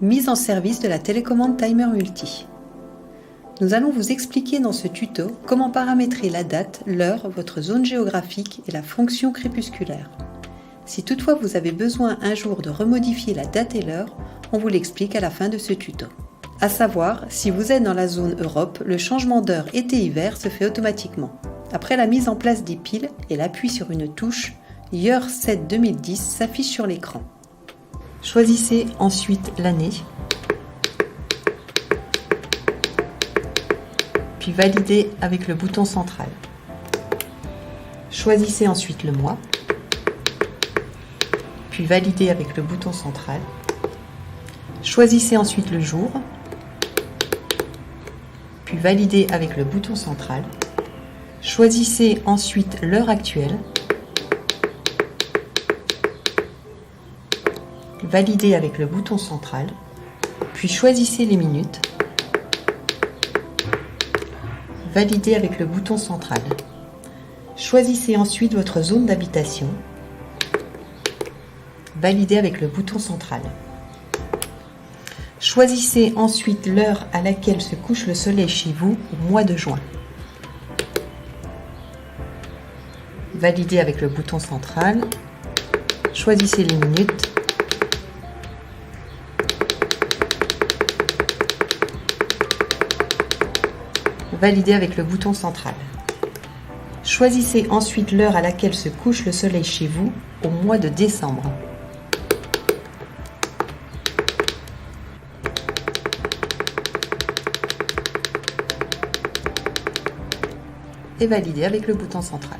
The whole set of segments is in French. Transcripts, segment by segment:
Mise en service de la télécommande Timer Multi. Nous allons vous expliquer dans ce tuto comment paramétrer la date, l'heure, votre zone géographique et la fonction crépusculaire. Si toutefois vous avez besoin un jour de remodifier la date et l'heure, on vous l'explique à la fin de ce tuto. À savoir, si vous êtes dans la zone Europe, le changement d'heure été-hiver se fait automatiquement. Après la mise en place des piles et l'appui sur une touche, Year 7 2010 s'affiche sur l'écran. Choisissez ensuite l'année, puis validez avec le bouton central. Choisissez ensuite le mois, puis validez avec le bouton central. Choisissez ensuite le jour, puis validez avec le bouton central. Choisissez ensuite l'heure actuelle, validez avec le bouton central, puis choisissez les minutes, validez avec le bouton central. Choisissez ensuite votre zone d'habitation, validez avec le bouton central. Choisissez ensuite l'heure à laquelle se couche le soleil chez vous au mois de juin. Validez avec le bouton central. Choisissez les minutes. Validez avec le bouton central. Choisissez ensuite l'heure à laquelle se couche le soleil chez vous au mois de décembre. Et validez avec le bouton central.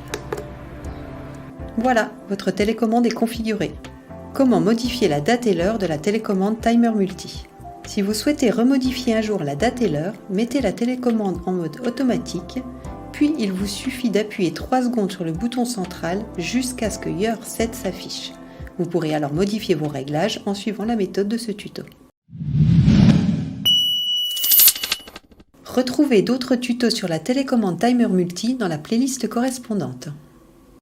Voilà, votre télécommande est configurée. Comment modifier la date et l'heure de la télécommande Timer Multi? Si vous souhaitez remodifier un jour la date et l'heure, mettez la télécommande en mode automatique, puis il vous suffit d'appuyer 3 secondes sur le bouton central jusqu'à ce que Year 7 s'affiche. Vous pourrez alors modifier vos réglages en suivant la méthode de ce tuto. Retrouvez d'autres tutos sur la télécommande Timer Multi dans la playlist correspondante.